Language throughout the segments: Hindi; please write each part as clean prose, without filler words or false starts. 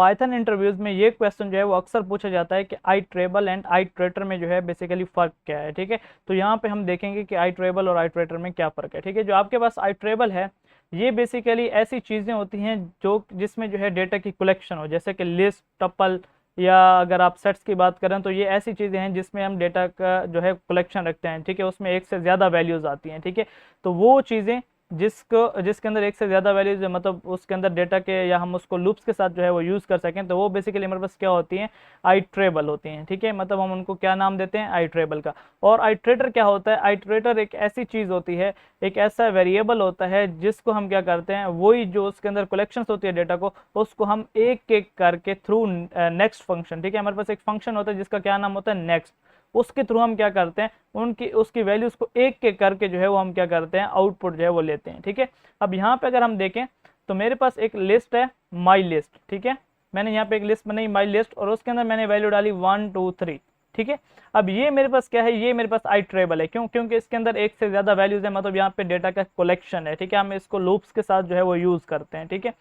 पाइथन इंटरव्यूज में ये क्वेश्चन जो है वो अक्सर पूछा जाता है कि आईट्रेबल एंड आईट्रेटर में जो है बेसिकली फ़र्क क्या है। ठीक है, तो यहाँ पे हम देखेंगे कि आईट्रेबल और आईट्रेटर में क्या फ़र्क है। ठीक है, जो आपके पास आईट्रेबल है ये बेसिकली ऐसी चीज़ें होती हैं जो जिसमें जो है डेटा की कलेक्शन हो, जैसे कि लिस्ट, टपल, या अगर आप सेट्स की बात करें तो ये ऐसी चीज़ें हैं जिसमें हम डेटा का जो है कलेक्शन रखते हैं। ठीक है, उसमें एक से ज़्यादा वैल्यूज़ आती हैं। ठीक है, तो वो चीज़ें जिसके अंदर एक से ज़्यादा वैल्यूज मतलब उसके अंदर डेटा के या हम उसको लूप्स के साथ जो है वो यूज़ कर सकें, तो वो बेसिकली हमारे पास क्या होती हैं, आईट्रेबल होती हैं। ठीक है, मतलब हम उनको क्या नाम देते हैं, आईट्रेबल का। और आईट्रेटर क्या होता है, आईट्रेटर एक ऐसी चीज़ होती है, एक ऐसा वेरिएबल होता है जिसको हम क्या करते हैं, वही जो उसके अंदर कलेक्शन होती है डेटा को, उसको हम एक एक करके थ्रू नेक्स्ट फंक्शन, ठीक है, हमारे पास एक फंक्शन होता है जिसका क्या नाम होता है, नेक्स्ट, उसके थ्रू हम क्या करते हैं, उनकी उसकी वैल्यूज को एक एक करके जो है वो हम क्या करते हैं, आउटपुट जो है वो लेते हैं। ठीक है, अब यहाँ पे अगर हम देखें तो मेरे पास एक लिस्ट है, माई लिस्ट। ठीक है, मैंने यहाँ पे एक लिस्ट बनाई माई लिस्ट, और उसके अंदर मैंने वैल्यू डाली 1 2 3। ठीक है, अब ये मेरे पास क्या है, ये मेरे पास आईट्रेबल है। क्यों? क्योंकि इसके अंदर एक से ज्यादा वैल्यूज है, मतलब यहाँ पे डेटा का कलेक्शन है। ठीक है, हम इसको लूप्स के साथ जो है वो यूज करते हैं। ठीक है,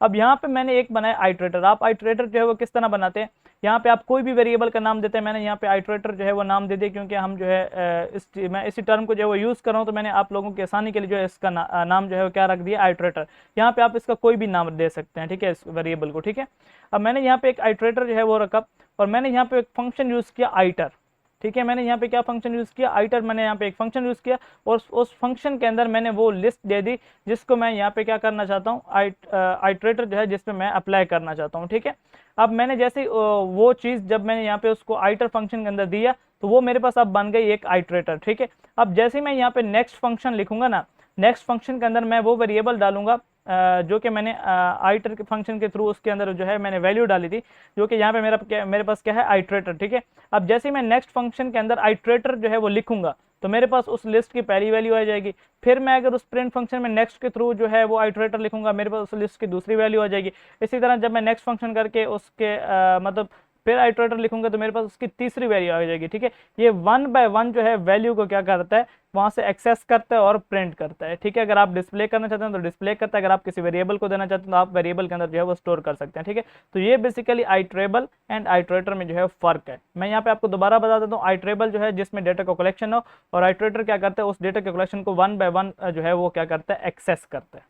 अब यहाँ पे मैंने एक बनाया आईट्रेटर। आप आईट्रेटर जो है वो किस तरह बनाते हैं, यहाँ पे आप कोई भी वेरिएबल का नाम देते हैं। मैंने यहाँ पे आईट्रेटर जो है वो नाम दे दिया, क्योंकि हम जो है मैं इसी टर्म को जो है वो यूज कर रहा हूँ, तो मैंने आप लोगों की आसानी के लिए जो है इसका नाम जो है वो क्या रख दिया, आईट्रेटर। यहाँ पे आप इसका कोई भी नाम दे सकते हैं। ठीक है, इस वेरिएबल को। ठीक है, अब मैंने यहाँ पे एक आईट्रेटर जो है वो रखा, और मैंने यहाँ पे एक फंक्शन यूज किया आईटर। ठीक है, मैंने यहाँ पे क्या फंक्शन यूज किया, आईटर। मैंने यहाँ पे एक फंक्शन यूज किया, और उस फंक्शन के अंदर मैंने वो लिस्ट दे दी जिसको मैं यहाँ पे क्या करना चाहता हूँ, आइट्रेटर जो है जिसपे मैं अप्लाई करना चाहता हूँ। ठीक है, अब मैंने जैसे वो चीज़ जब मैंने यहाँ पे उसको आइटर फंक्शन के अंदर दिया, तो वो मेरे पास अब बन गई एक आइट्रेटर। ठीक है, अब जैसे मैं यहाँ पे नेक्स्ट फंक्शन लिखूंगा ना, नेक्स्ट फंक्शन के अंदर मैं वो वेरिएबल डालूंगा जो कि मैंने आइटर के फंक्शन के थ्रू उसके अंदर जो है मैंने वैल्यू डाली थी, जो कि यहाँ पे मेरे पास क्या है, आइट्रेटर। ठीक है, अब जैसे मैं नेक्स्ट फंक्शन के अंदर आइट्रेटर जो है वो लिखूंगा, तो मेरे पास उस लिस्ट की पहली वैल्यू आ जाएगी। फिर मैं अगर उस प्रिंट फंक्शन में नेक्स्ट के थ्रू जो है वो आइट्रेटर लिखूंगा, मेरे पास उस लिस्ट की दूसरी वैल्यू आ जाएगी। इसी तरह जब मैं नेक्स्ट फंक्शन करके उसके मतलब फिर आइट्रेटर लिखूंगा, तो मेरे पास उसकी तीसरी वैल्यू आ जाएगी। ठीक है, ये 1 बाय 1 जो है वैल्यू को क्या करता है, वहां से एक्सेस करता है और प्रिंट करता है। ठीक है, अगर आप डिस्प्ले करना चाहते हैं तो डिस्प्ले करता है, अगर आप किसी वेरिएबल को देना चाहते हैं तो आप वेरिएबल के अंदर जो है वो स्टोर कर सकते हैं। ठीक है, तो ये बेसिकली आइट्रेबल एंड आइट्रेटर में जो है फर्क है। मैं यहाँ पे आपको दोबारा बता देता हूँ, आइट्रेबल जो है जिसमें डेटा का कलेक्शन हो, और आइट्रेटर क्या करता है, उस डेटा के कलेक्शन को 1 बाय 1 जो है वो क्या करता है, एक्सेस करता है।